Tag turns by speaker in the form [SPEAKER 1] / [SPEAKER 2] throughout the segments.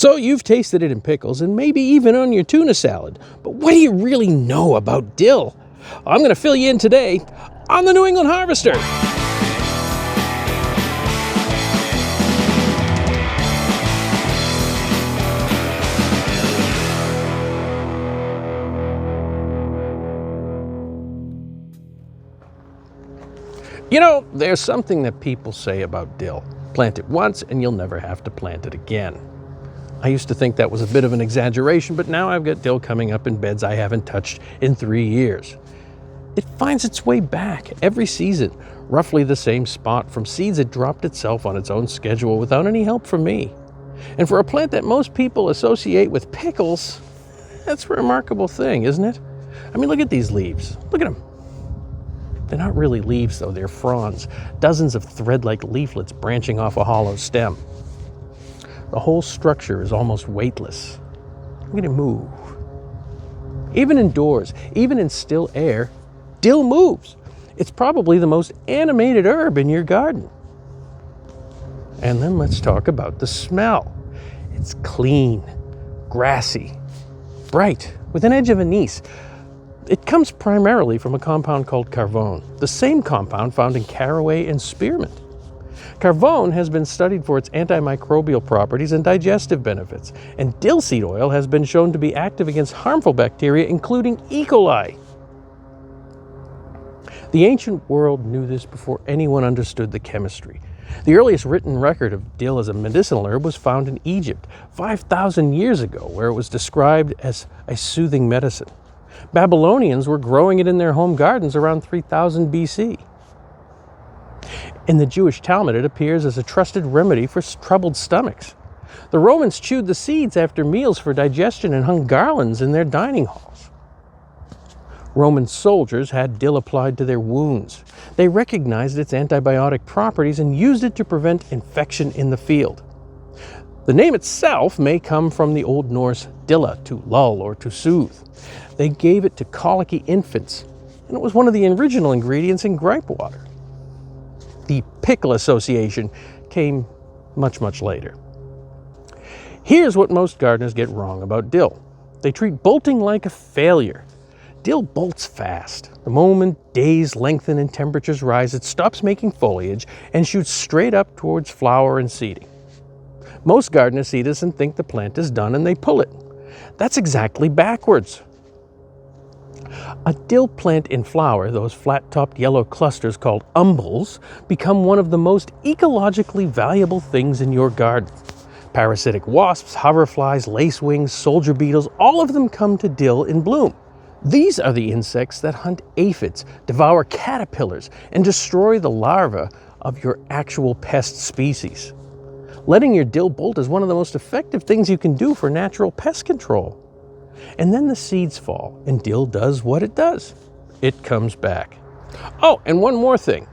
[SPEAKER 1] So you've tasted it in pickles and maybe even on your tuna salad, but what do you really know about dill? I'm going to fill you in today on the New England Harvester. You know, there's something that people say about dill. Plant it once and you'll never have to plant it again. I used to think that was a bit of an exaggeration, but now I've got dill coming up in beds I haven't touched in 3 years. It finds its way back every season, roughly the same spot from seeds it dropped itself on its own schedule without any help from me. And for a plant that most people associate with pickles, that's a remarkable thing, isn't it? I mean, look at these leaves. Look at them. They're not really leaves, though. They're fronds, dozens of thread-like leaflets branching off a hollow stem. The whole structure is almost weightless. Look at it move. Even indoors, even in still air, dill moves. It's probably the most animated herb in your garden. And then let's talk about the smell. It's clean, grassy, bright, with an edge of anise. It comes primarily from a compound called Carvone, the same compound found in caraway and spearmint. Carvone has been studied for its antimicrobial properties and digestive benefits, and dill seed oil has been shown to be active against harmful bacteria, including E. coli. The ancient world knew this before anyone understood the chemistry. The earliest written record of dill as a medicinal herb was found in Egypt 5,000 years ago, where it was described as a soothing medicine. Babylonians were growing it in their home gardens around 3000 BC. In the Jewish Talmud, it appears as a trusted remedy for troubled stomachs. The Romans chewed the seeds after meals for digestion and hung garlands in their dining halls. Roman soldiers had dill applied to their wounds. They recognized its antibiotic properties and used it to prevent infection in the field. The name itself may come from the Old Norse dilla, to lull or to soothe. They gave it to colicky infants, and it was one of the original ingredients in gripe water. The pickle association came much, much later. Here's what most gardeners get wrong about dill. They treat bolting like a failure. Dill bolts fast. The moment days lengthen and temperatures rise, it stops making foliage and shoots straight up towards flower and seeding. Most gardeners see this and think the plant is done and they pull it. That's exactly backwards. A dill plant in flower, those flat-topped yellow clusters called umbels, become one of the most ecologically valuable things in your garden. Parasitic wasps, hoverflies, lacewings, soldier beetles, all of them come to dill in bloom. These are the insects that hunt aphids, devour caterpillars, and destroy the larvae of your actual pest species. Letting your dill bolt is one of the most effective things you can do for natural pest control. And then the seeds fall, and dill does what it does. It comes back. Oh, and one more thing.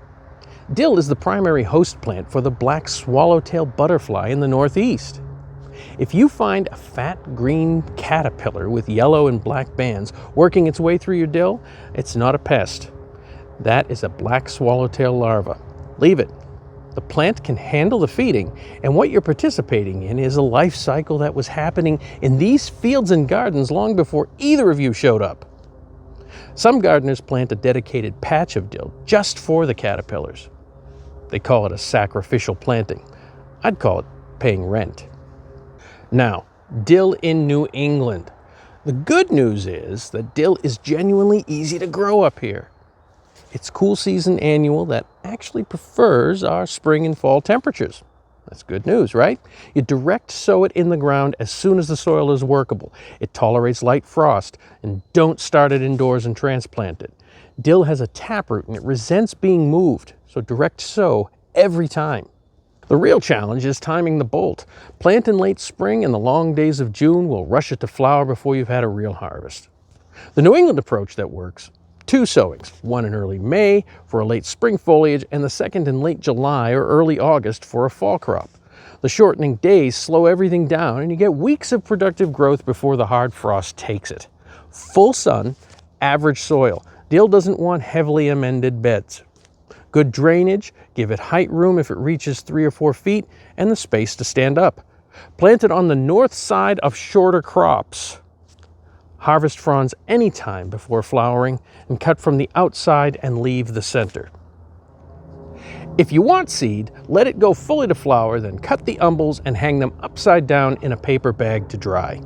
[SPEAKER 1] Dill is the primary host plant for the black swallowtail butterfly in the Northeast. If you find a fat green caterpillar with yellow and black bands working its way through your dill, it's not a pest. That is a black swallowtail larva. Leave it. The plant can handle the feeding, and what you're participating in is a life cycle that was happening in these fields and gardens long before either of you showed up. Some gardeners plant a dedicated patch of dill just for the caterpillars. They call it a sacrificial planting. I'd call it paying rent. Now, dill in New England. The good news is that dill is genuinely easy to grow up here. It's cool season annual that actually prefers our spring and fall temperatures. That's good news, right? You direct sow it in the ground as soon as the soil is workable. It tolerates light frost, and don't start it indoors and transplant it. Dill has a taproot and it resents being moved, so direct sow every time. The real challenge is timing the bolt. Plant in late spring and the long days of June will rush it to flower before you've had a real harvest. The New England approach that works: 2 sowings, one in early May for a late spring foliage and the second in late July or early August for a fall crop. The shortening days slow everything down and you get weeks of productive growth before the hard frost takes it. Full sun, average soil. Dill doesn't want heavily amended beds. Good drainage, give it height room if it reaches 3 or 4 feet, and the space to stand up. Planted on the north side of shorter crops. Harvest fronds anytime before flowering and cut from the outside and leave the center. If you want seed, let it go fully to flower, then cut the umbels and hang them upside down in a paper bag to dry.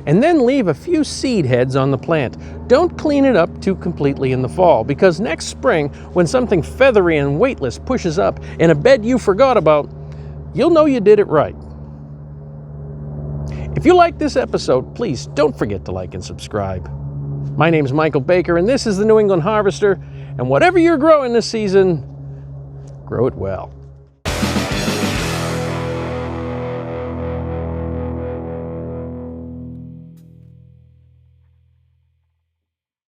[SPEAKER 1] And then leave a few seed heads on the plant. Don't clean it up too completely in the fall, because next spring, when something feathery and weightless pushes up in a bed you forgot about, you'll know you did it right. If you like this episode, please don't forget to like and subscribe. My name's Michael Baker, and this is the New England Harvester, and whatever you're growing this season, grow it well.